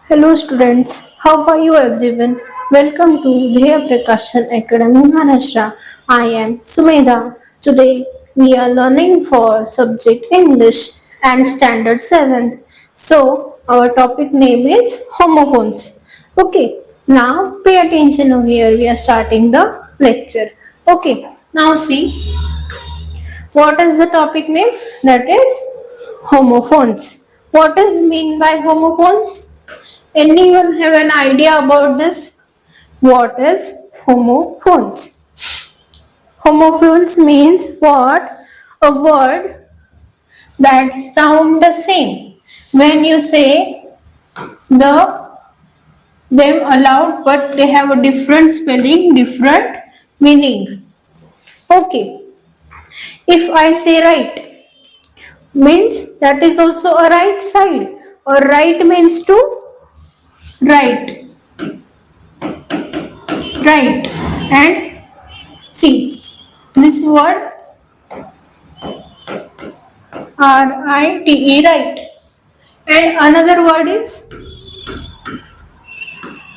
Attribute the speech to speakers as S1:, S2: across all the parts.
S1: Hello students, how are you everyone? Welcome to Dhya Prakashan Academy Maharashtra. I am Sumedha. Today we are learning for subject English and standard 7. So our topic name is homophones. Okay, now pay attention over here. We are starting the lecture. Okay, now see what is the topic name? That is homophones. What is mean by homophones? Anyone have an idea about this? What is homophones? Homophones means what? A word that sound the same. When you say the them aloud but they have a different spelling, different meaning. Okay. If I say right, means that is also a right side. Or right means to right. Right. And see, this word RITE, right. And another word is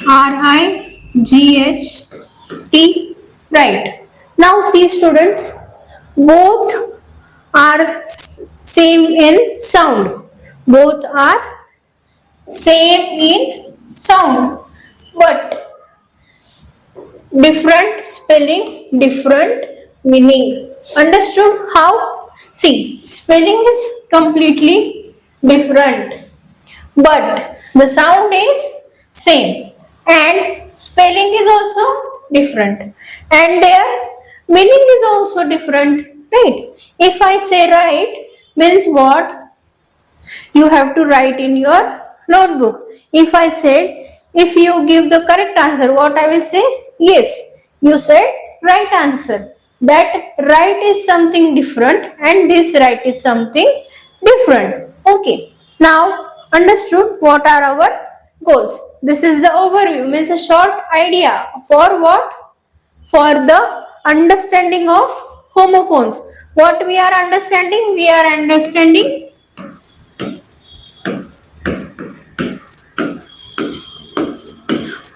S1: RIGHT, right. Now see students, both are same in sound. Both are same in sound, but different spelling, different meaning. Understood how? See, spelling is completely different, but the sound is same and spelling is also different and their meaning is also different, right? If I say right means what? You have to write in your notebook. If I said, if you give the correct answer, what I will say? Yes, you said right answer. That right is something different and this right is something different. Okay. Now, understood what are our goals? This is the overview, means a short idea for what? For the understanding of homophones. What we are understanding? We are understanding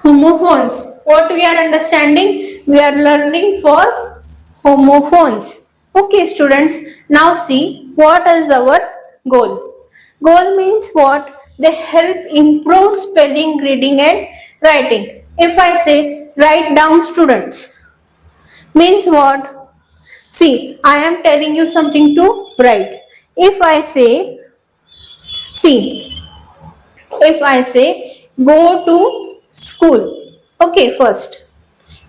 S1: homophones. What we are understanding? We are learning for homophones. Okay, students. Now see what is our goal. Goal means what? They help improve spelling, reading, and writing. If I say write down, students, means what? See, I am telling you something to write. If I say, see, if I say go to school, okay, first.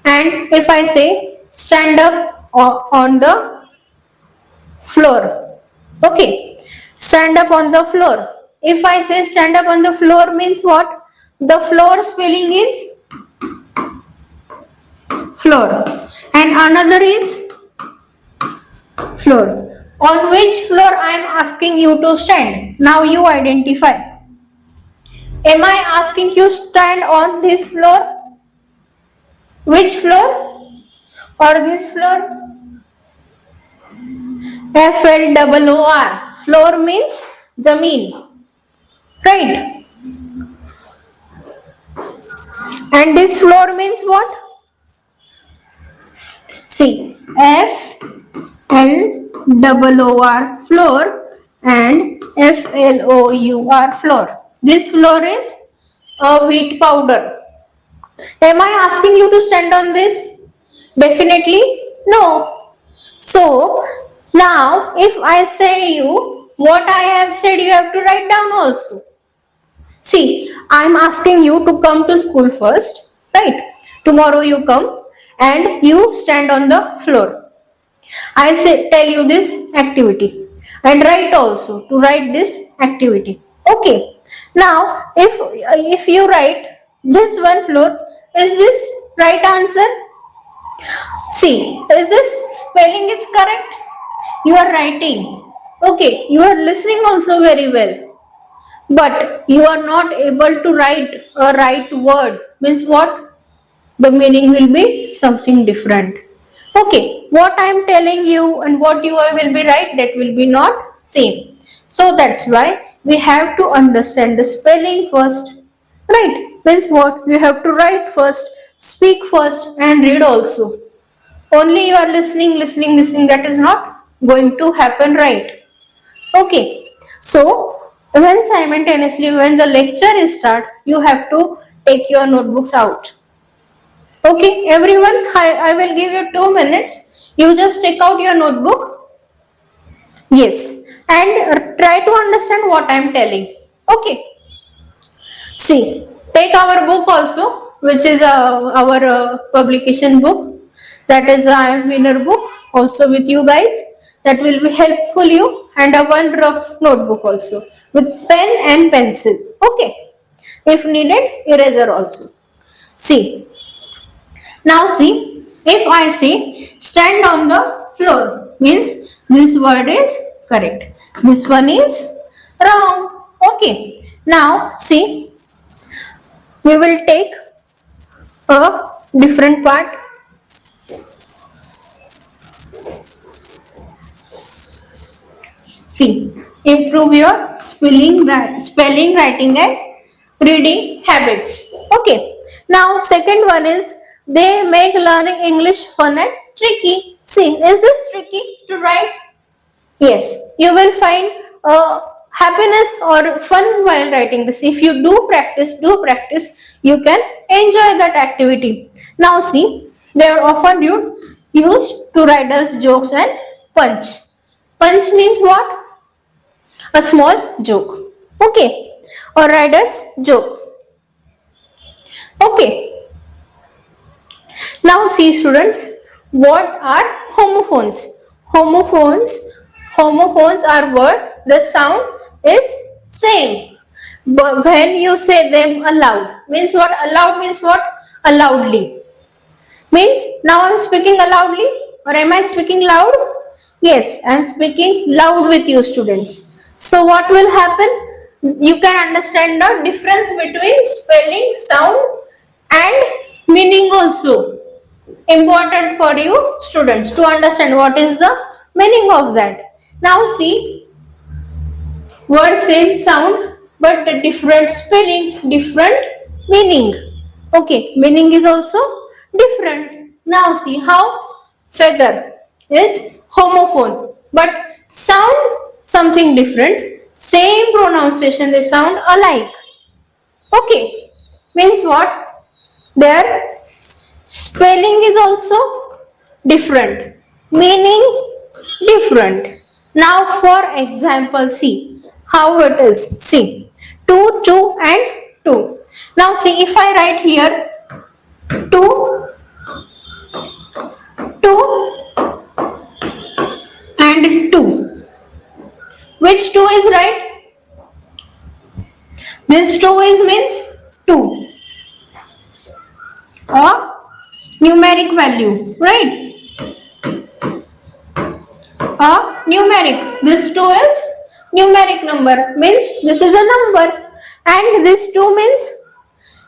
S1: And if I say stand up on the floor, okay, stand up on the floor. If I say stand up on the floor means what? The floor spelling is floor and another is floor. On which floor I am asking you to stand? Now you identify. Am I asking you stand on this floor? Which floor? Or this floor? FLOOR. Floor means zameen. Right? And this floor means what? See, FLOOR floor and FLOUR floor. This floor is a wheat powder. Am I asking you to stand on this? Definitely no. So now if I say you what I have said, you have to write down also. See, I am asking you to come to school first, right? Tomorrow you come and you stand on the floor. I say tell you this activity and write also to write this activity. Okay. Now if you write this one floor, is this right answer? See, is this spelling is correct? You are writing. Okay, you are listening also very well. But you are not able to write a right word. Means what? The meaning will be something different. Okay, what I am telling you and what you will be right, that will be not same. So that's why we have to understand the spelling first. Right? Means what? You have to write first, speak first, and read also. Only you are listening. That is not going to happen, right? Okay. So when simultaneously when the lecture is start, you have to take your notebooks out. Okay, everyone, I will give you 2 minutes. You just take out your notebook. Yes, and try to understand what I am telling. Okay. See, take our book also, which is our publication book. That is I am winner book also with you guys. That will be helpful you, and a one rough notebook also with pen and pencil. Okay. If needed, eraser also. See, now see, if I say stand on the floor, means this word is correct. This one is wrong. Okay. Now see, we will take a different part. See, improve your spelling, writing, and reading habits. Okay. Now, second one is they make learning English fun and tricky. See, is this tricky to write? Yes, you will find happiness or fun while writing this. If you do practice, you can enjoy that activity. Now see, they are often used to write as jokes and punch. Punch means what? A small joke. Okay. Or write as joke. Okay. Now see students, what are homophones? Homophones are words the sound is same. But when you say them aloud, means what? Aloud means what? Aloudly. Means now I am speaking aloudly, or am I speaking loud? Yes, I am speaking loud with you students. So what will happen? You can understand the difference between spelling, sound and meaning also. Important for you students to understand what is the meaning of that. Now see, word same sound but the different spelling, different meaning. Okay, meaning is also different. Now see how feather is homophone but sound something different. Same pronunciation, they sound alike. Okay, means what? Their spelling is also different, meaning different. Now for example, see how it is. See, 2, 2 and 2. Now see if I write here 2, 2 and 2. Which 2 is right? This 2 is means 2. Or numeric value, right? A numeric. This 2 is numeric number, means this is a number, and this 2 means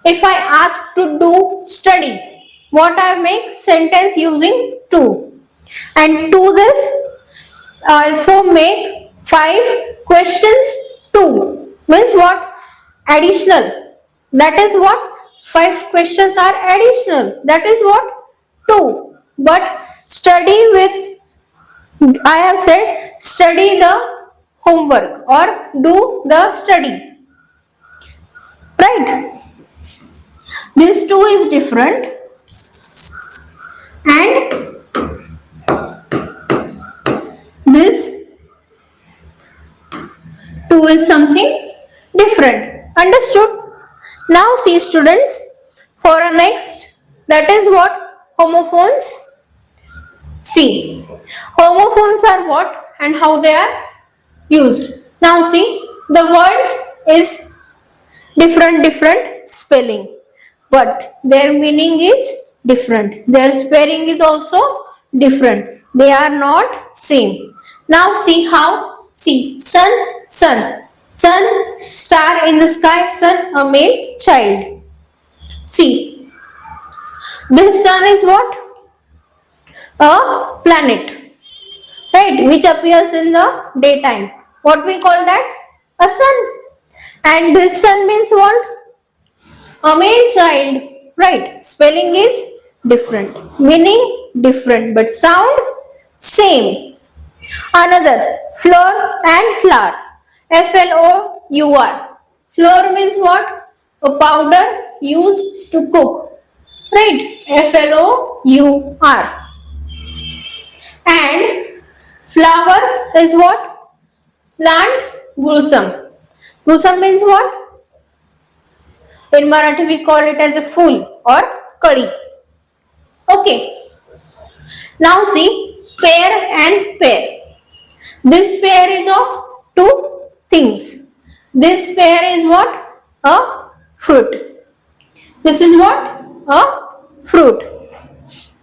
S1: if I ask to do study, what I make? Sentence using 2, and to this also make 5 questions 2, means what? Additional. That is what? 5 questions are additional. That is what? 2. But study with, I have said study the homework or do the study. Right? This 2 is different and this 2 is something different. Understood? Now see students, for a next, that is what? Homophones. See, homophones are what and how they are used. Now see, the words is different spelling, but their meaning is different. Their spelling is also different. They are not same. Now see how, see, sun, star in the sky, sun, a male child. See, this sun is what? A planet, right, which appears in the daytime. What we call that? A sun. And this sun means what? A male child, right? Spelling is different, meaning different, but sound same. Another, flour and flour. FLOUR. Flour means what? A powder used to cook. Right? FLOUR. And flower is what? Plant blossom. Blossom means what? In Marathi we call it as a fool or kadi. Okay. Now see, pear and pear. This pear is of two things. This pear is what? A fruit. This is what? A fruit.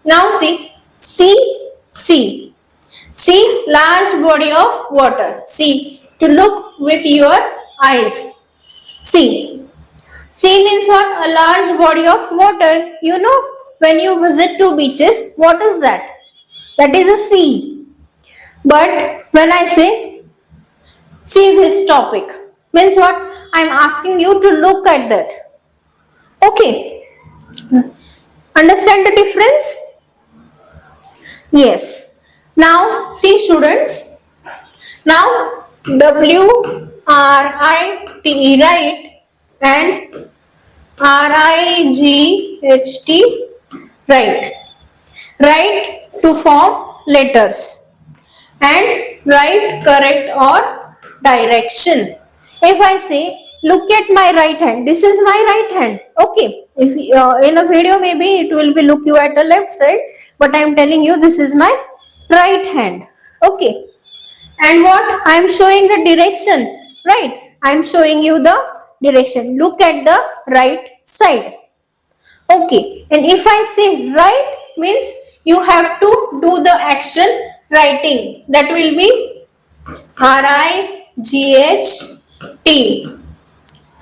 S1: Now see, sea. See, large body of water. See, to look with your eyes. Sea. Sea means what? A large body of water. You know, when you visit two beaches, what is that? That is a sea. But when I say, see this topic, means what? I am asking you to look at that. Okay. Understand the difference? Yes. Now, see students. Now, WRITE, right? And RIGHT, right? Right to form letters and write correct or direction. If I say, look at my right hand, this is my right hand. Okay, if in a video maybe it will be look you at the left side, but I am telling you this is my right hand. Okay, and what I am showing the direction, right? I am showing you the direction. Look at the right side. Okay, and if I say right means you have to do the action writing. That will be RIGHT.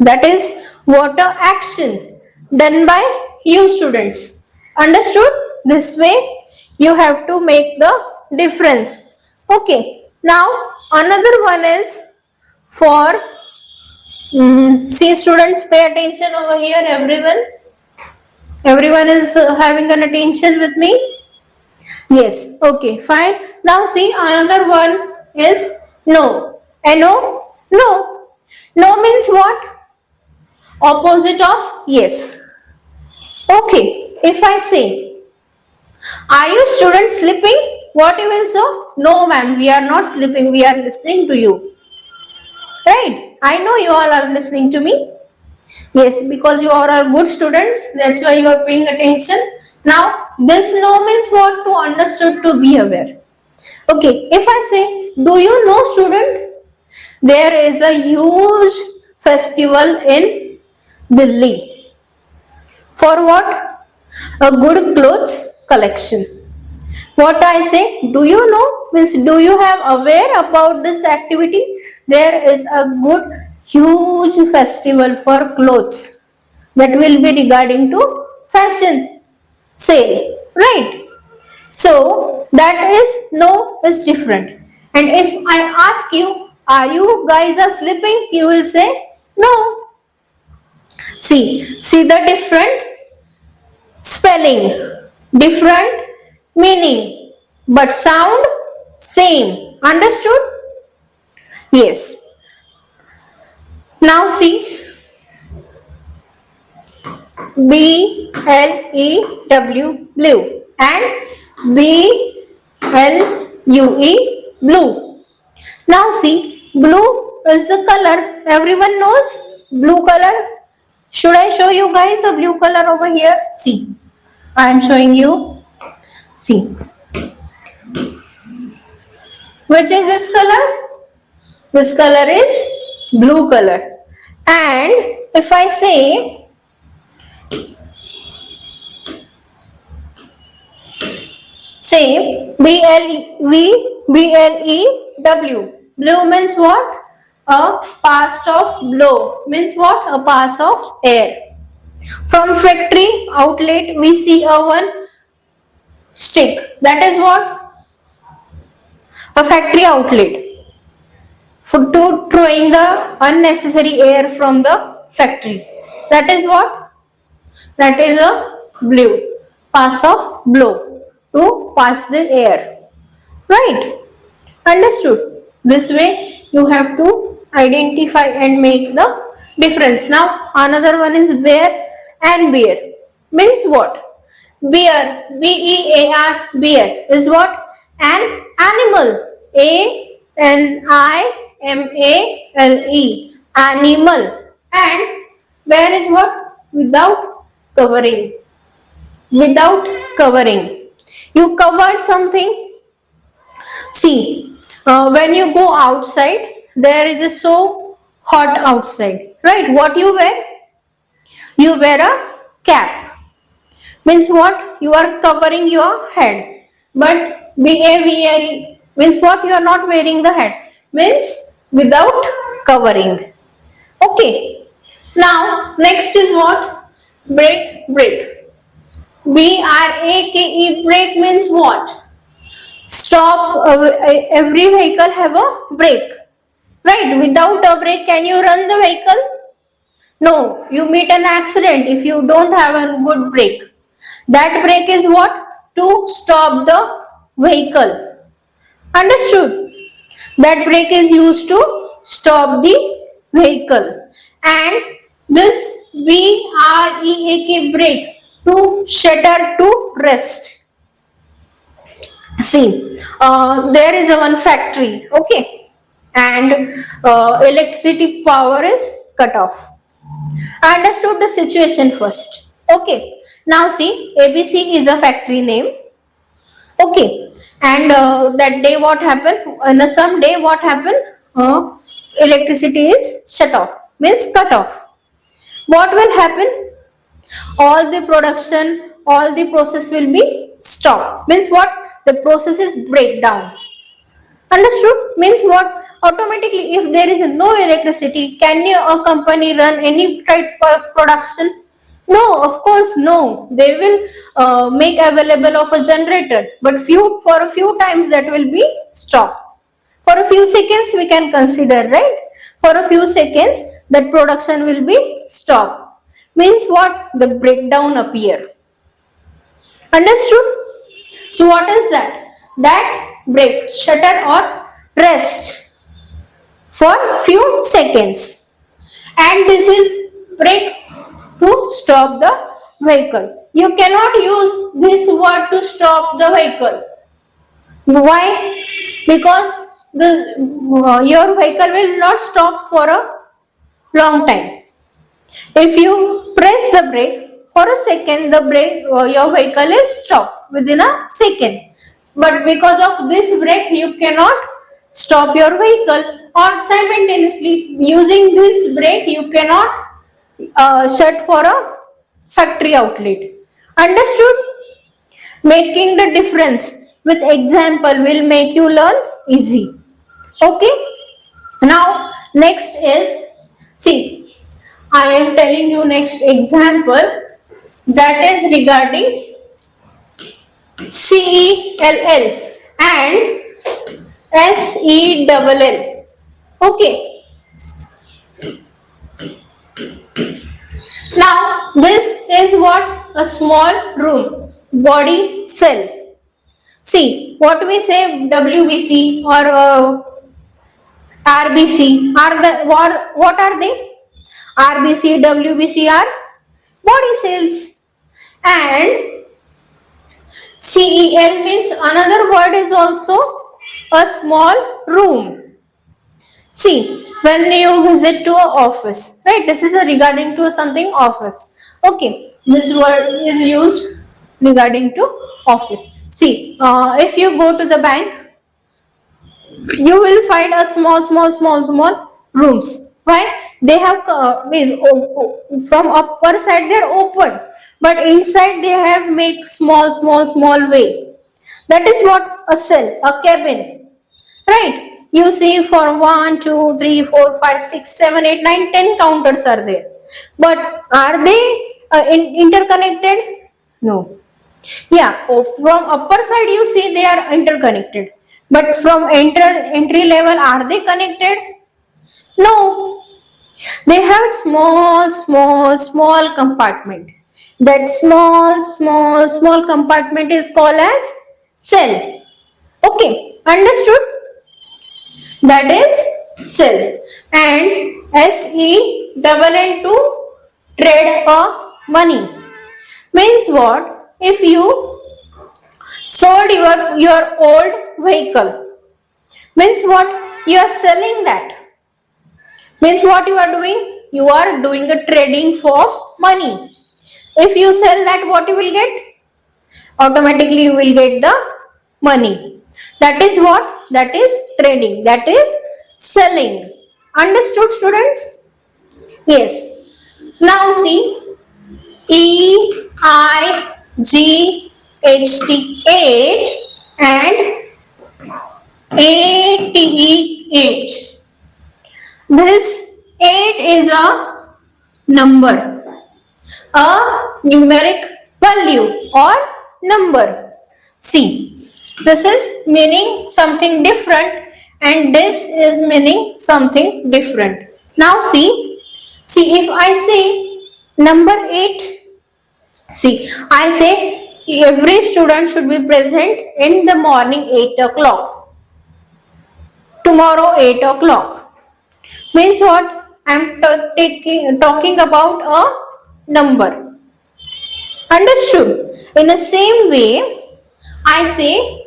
S1: That is water action done by you students. Understood? This way you have to make the difference. Okay. Now another one is for see students, pay attention over here, everyone is having an attention with me. Yes. Okay, fine. Now see, another one is no. No. No means what? Opposite of yes. Okay, if I say, are you students sleeping? What you will say? No ma'am, we are not sleeping, we are listening to you. Right? I know you all are listening to me. Yes, because you all are good students, that's why you are paying attention. Now, this no means what? To understood, to be aware. Okay, if I say, do you know student? There is a huge festival in Delhi. For what? A good clothes collection. What I say, do you know? Means do you have aware about this activity? There is a good huge festival for clothes that will be regarding to fashion sale, right? So that is no is different. And if I ask you, are you guys are sleeping? You will say no. See the different spelling, different meaning, but sound same. Understood? Yes. Now see, BLEW, blue, and BLUE, blue. Now see, blue is the color. Everyone knows blue color. Should I show you guys a blue color over here? See, I am showing you. See, which is this color? This color is blue color. And if I say BLEW, blue means what? A pass of blow means what? A pass of air. From factory outlet we see a one stick. That is what? A factory outlet. For to throwing the unnecessary air from the factory. That is what? That is a blue. Pass of blow, to pass the air. Right? Understood? This way you have to identify and make the difference. Now another one is bear and bear. Means what? Bear, bear, bear is what? An animal. Animal. Animal. And bear is what? Without covering. Without covering. You covered something. See, when you go outside, there is a so hot outside, right? What you wear? You wear a cap. Means what? You are covering your head. But behavior means what? You are not wearing the hat. Means without covering. Okay. Now, next is what? Brake, brake. BRAKE, brake means what? Stop. Every vehicle have a brake, right? Without a brake, can you run the vehicle? No, you meet an accident if you don't have a good brake. That brake is what? To stop the vehicle. Understood? That brake is used to stop the vehicle. And this BREAK, brake, to shutter to rest. See, there is a one factory, okay, and electricity power is cut off. I understood the situation first. Okay, now see, ABC is a factory name. Okay, and that day what happened? Some day what happened? Electricity is shut off, means cut off. What will happen? All the production, all the process will be stopped. Means what? The process is breakdown. Understood? Means what? Automatically, if there is no electricity, can a company run any type of production? No, of course, no. They will make available of a generator, but for a few times that will be stopped. For a few seconds, we can consider, right? For a few seconds, that production will be stopped. Means what? The breakdown appear. Understood? So what is that? That break, shutter or rest for few seconds. And this is break to stop the vehicle. You cannot use this word to stop the vehicle. Why? Because your vehicle will not stop for a long time. If you press the brake for a second, the brake your vehicle is stopped within a second. But because of this brake, you cannot stop your vehicle, or simultaneously using this brake, you cannot shut for a factory outlet. Understood? Making the difference with example will make you learn easy. Okay? Now, next is, see, I am telling you next example that is regarding CELL and SELL. Okay. Now this is what? A small room, body cell. See, what we say WBC or RBC are the what are they? RBC, WBC are body cells, and CEL means another word is also a small room. See, when you visit to an office, right? This is regarding to something office. Okay, this word is used regarding to office. See, if you go to the bank, you will find a small rooms. Why? They have from upper side they are open, but inside they have make small way. That is what a cell, a cabin, right? You see for 1, 2, 3, 4, 5, 6, 7, 8, 9, 10 counters are there. But are they interconnected? No. Yeah, from upper side you see they are interconnected. But from entry level, are they connected? No. They have small compartment. That small compartment is called as cell. Okay, understood? That is cell. And SELL to trade money. Means what? If you sold your old vehicle, means what? You are selling that. Means what you are doing? You are doing a trading for money. If you sell that, what you will get? Automatically you will get the money. That is what? That is trading. That is selling. Understood, students? Yes. Now see, EIGHT 8 and ATE 8. This 8 is a number, a numeric value or number. See, this is meaning something different and this is meaning something different. Now see if I say number 8, see, I say every student should be present in the morning 8 o'clock. Tomorrow 8 o'clock. Means what? I am talking about a number. Understood? In the same way, I say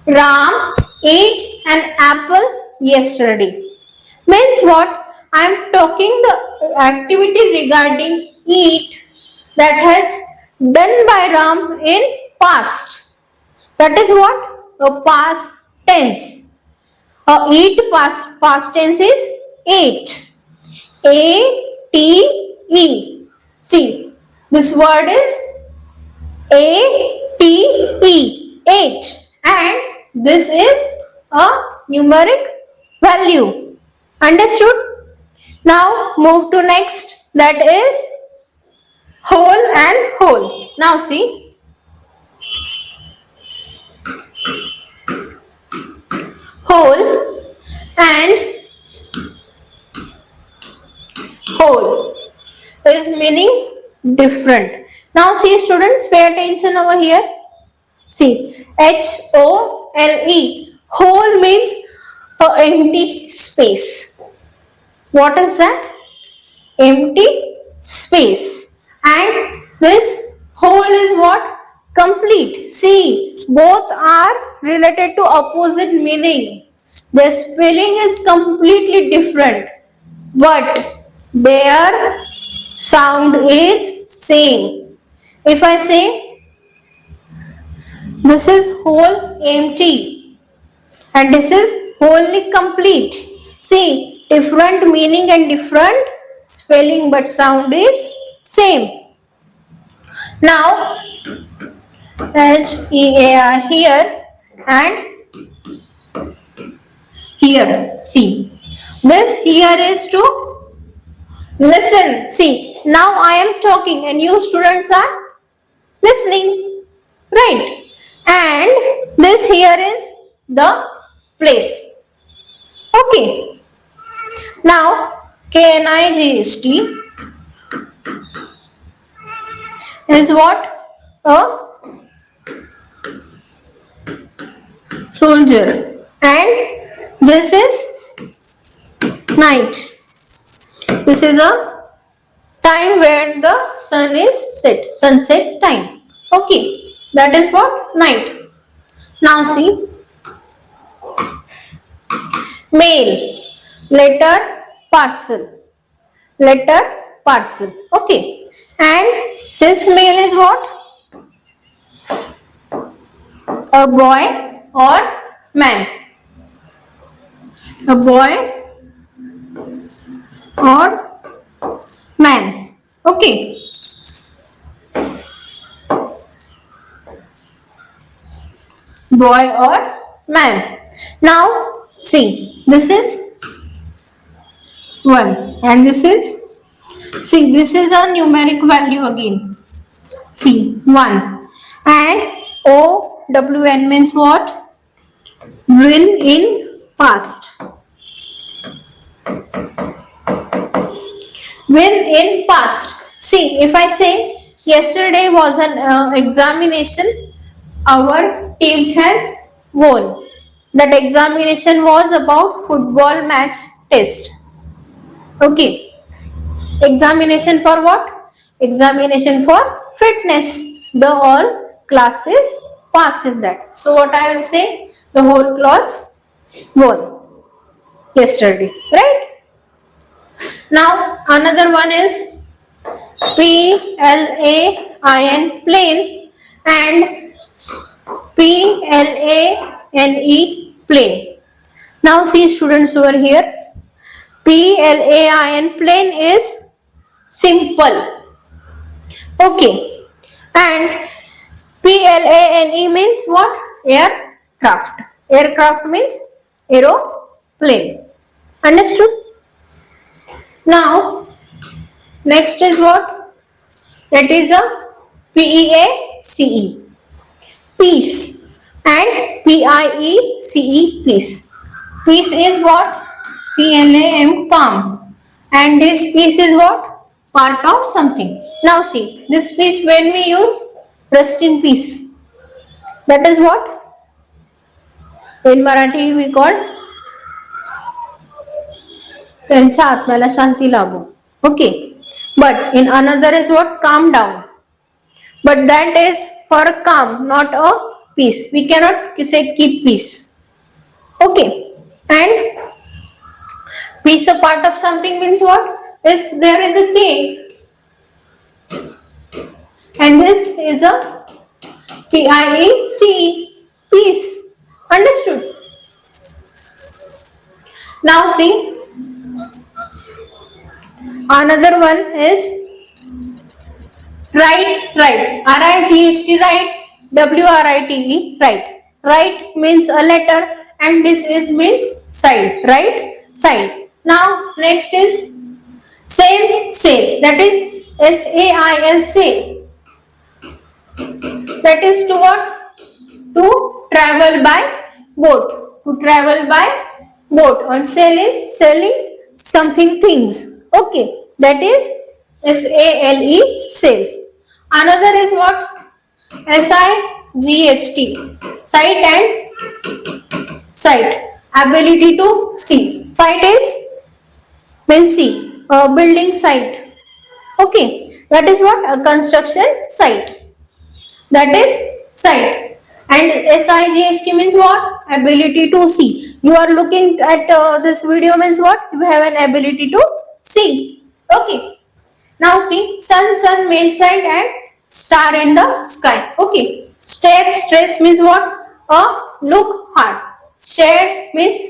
S1: Ram ate an apple yesterday. Means what? I am talking the activity regarding eat that has done by Ram in past. That is what? A past tense. Eat past tense is ate. A-T-E. See, this word is A-T-E. 8. And this is a numeric value. Understood? Now move to next. That is whole and whole. Now see. Whole and whole is meaning different. Now see students, pay attention over here. See, H-O-L-E. Whole means empty space. What is that? Empty space. And this whole is what? Complete. See, both are related to opposite meaning. Their spelling is completely different, but their sound is same. If I say this is whole empty and this is wholly complete. See, different meaning and different spelling, but sound is same. Now HEAR here and here. See, this here is to listen. See, now I am talking and you students are listening, right? And this here is the place. Okay. Now KNIGST is what? A soldier. And this is night. This is a time where the sun is set, sunset time. Okay, that is what? Night. Now see, mail, letter, parcel, letter, parcel. Okay, and this mail is what? A boy or man. A boy or man. Okay. Boy or man. Now see, this is 1 and this is, see, this is a numeric value again. See, 1 and OWN means what? Win in past. Win in past. See, if I say Yesterday was an examination. Our team has won. That examination was about football match test. Okay. Examination for what? Examination for fitness. The all classes pass in that. So what I will say? The whole class won yesterday. Right? Now another one is PLAIN plane and PLANE plane. Now see students over here. PLAIN plane is simple. Okay. And PLANE means what? Aircraft. Aircraft means aeroplane. Understood? Now, next is what? That is a PEACE. Peace. And PIECE. Peace. Peace is what? CLAM calm. And this piece is what? Part of something. Now see, this piece when we use rest in peace. That is what? In Marathi we call त्यांच्या आत्म्याला शांती लाभो. Okay. But in another is what? Calm down. But that is for calm, not a peace. We cannot say keep peace. Okay. And peace a part of something means what? Is there is a cake. And this is a PIECE. Peace. Understood? Now see. Another one is right. RIGHT, right. WRITE, right. Right means a letter and this is means side, right? Side. Now next is sail. That is SAIL, sail. That is to what? To travel by boat. To travel by boat. And sail is sailing something things. Okay, that is SALE, sail. Another is what? SIGHT, sight and sight. Ability to see. Sight is means see. Building site. Okay, that is what? A construction site. That is sight. And SIGHT means what? Ability to see. You are looking at this video means what? You have an ability to see. Okay. Now see, sun, male child and star in the sky. Okay. Stress means what? Look hard. Stare means,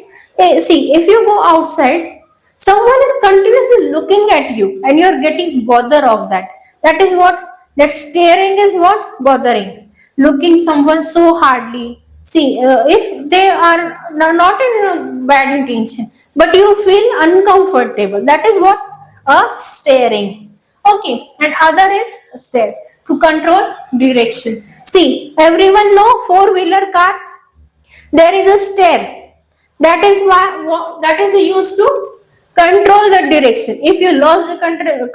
S1: see, if you go outside, someone is continuously looking at you and you are getting bother of that. That is what? That staring is what? Bothering. Looking someone so hardly. See, if they are not in bad intention, but you feel uncomfortable. That is what? Staring. Okay. And other is stare. To control direction. See, everyone know four-wheeler car. There is a stair. That is why that is used to control the direction. If you lose the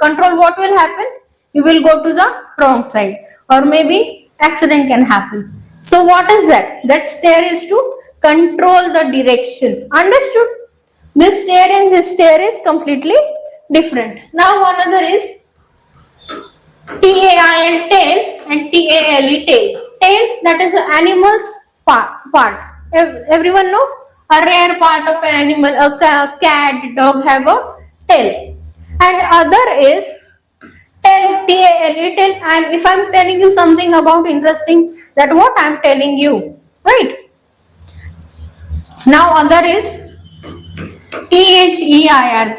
S1: control, what will happen? You will go to the wrong side, or maybe accident can happen. So what is that? That stair is to control the direction. Understood? This stair and this stair is completely different. Now another is TAIL, tail, and TALE, tail. Tail, that is an animal's part. Everyone know? A rare part of an animal, a cat, dog have a tail. And other is tail, TALE, tail. And if I am telling you something about interesting, that what I am telling you, right? Now other is THEIR,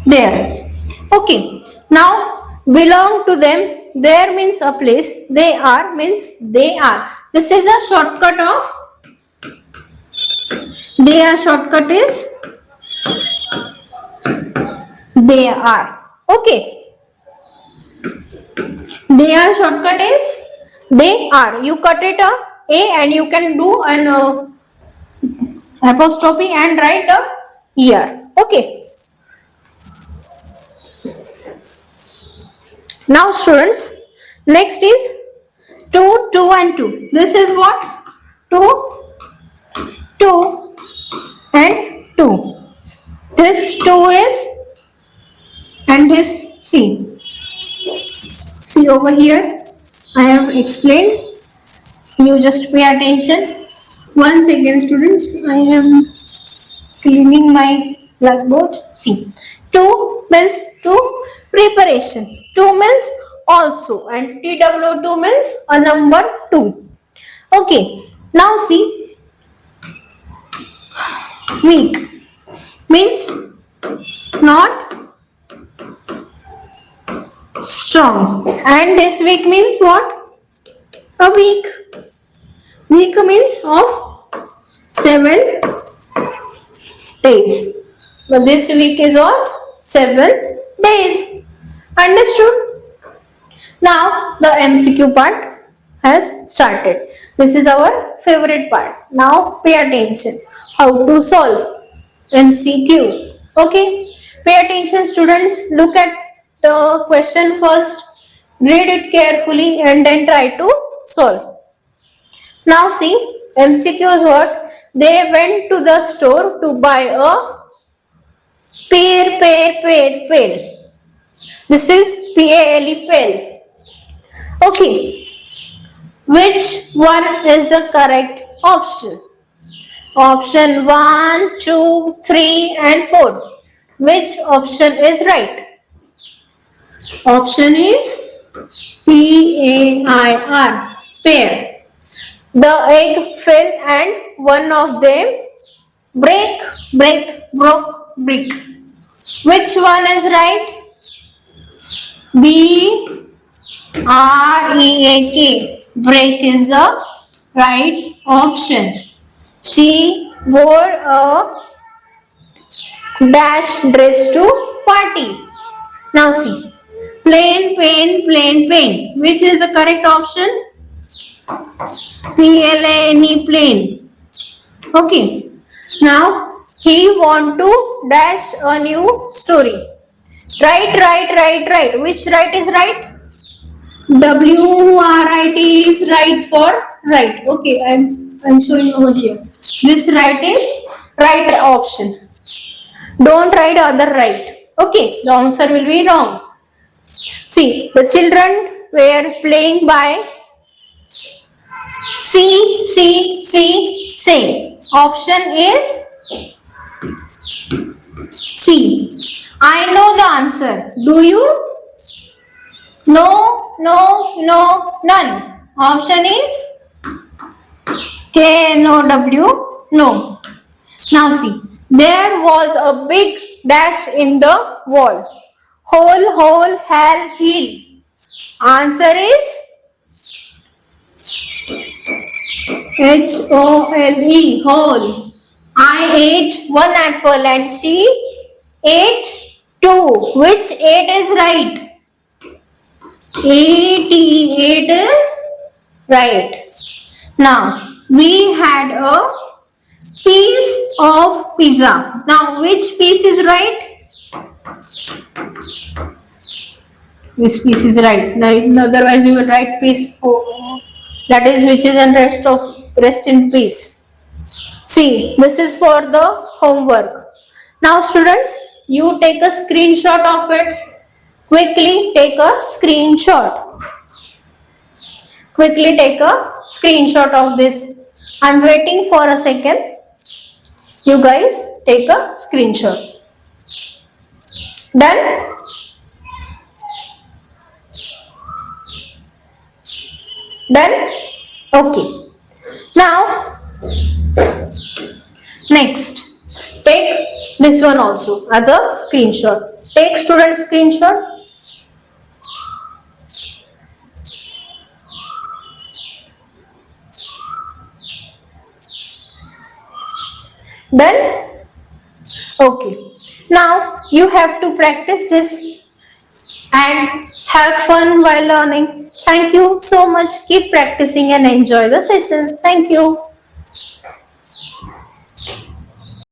S1: there. Okay. Now belong to them. There means a place. They are means they are. This is a shortcut of they are. Shortcut is they are. Okay. They are shortcut is they are. You cut it a and you can do an apostrophe and write a here. Okay. Now students, next is 2, 2 and 2. This is what? 2, 2 and 2. This 2 is and this C. See over here, I have explained. You just pay attention. Once again students, I am cleaning my blackboard. See, 2 means to preparation. 2 means also and TW2 means a number 2. Okay, now see, week means not strong, and this week means what? A week. Week means of 7 days. But this week is what? 7 days. Understood? Now the MCQ part has started. This is our favorite part. Now pay attention. How to solve MCQ. Okay? Pay attention students. Look at the question first. Read it carefully and then try to solve. Now see, MCQ is what? They went to the store to buy a pail. This is PALE, pail. Okay. Which one is the correct option? Option 1, 2, 3 and 4. Which option is right? Option is PAIR, pair. The egg fell and one of them broke, brick. Which one is right? BREAK, break is the right option. She wore a dash dress to party. Now see, plain, pain. Which is the correct option? PLANE, plain. Okay. Now he want to dash a new story. Right. Which right is right? WRIT is right for right. Okay, I'm showing over here. This right is right option. Don't write other right. Okay, the answer will be wrong. See, the children were playing by say. Option is C. I know the answer. Do you? No, none. Option is KNOW, no. Now see, there was a big dash in the wall. Hole, hell, heel. Answer is HOLE, hole. I ate one apple and she ate 2. Which 8 is right? 88 is right. Now we had a piece of pizza. Now which piece is right? This piece is right. Now otherwise you will write piece. That is which is in rest in peace. See, this is for the homework. Now students, you take a screenshot of it. Quickly take a screenshot. Quickly take a screenshot of this. I'm waiting for a second. You guys take a screenshot. Done? Done? Okay. Now, next, take this one also as a screenshot. Take student screenshot. Done? Okay. Now you have to practice this and have fun while learning. Thank you so much. Keep practicing and enjoy the sessions. Thank you.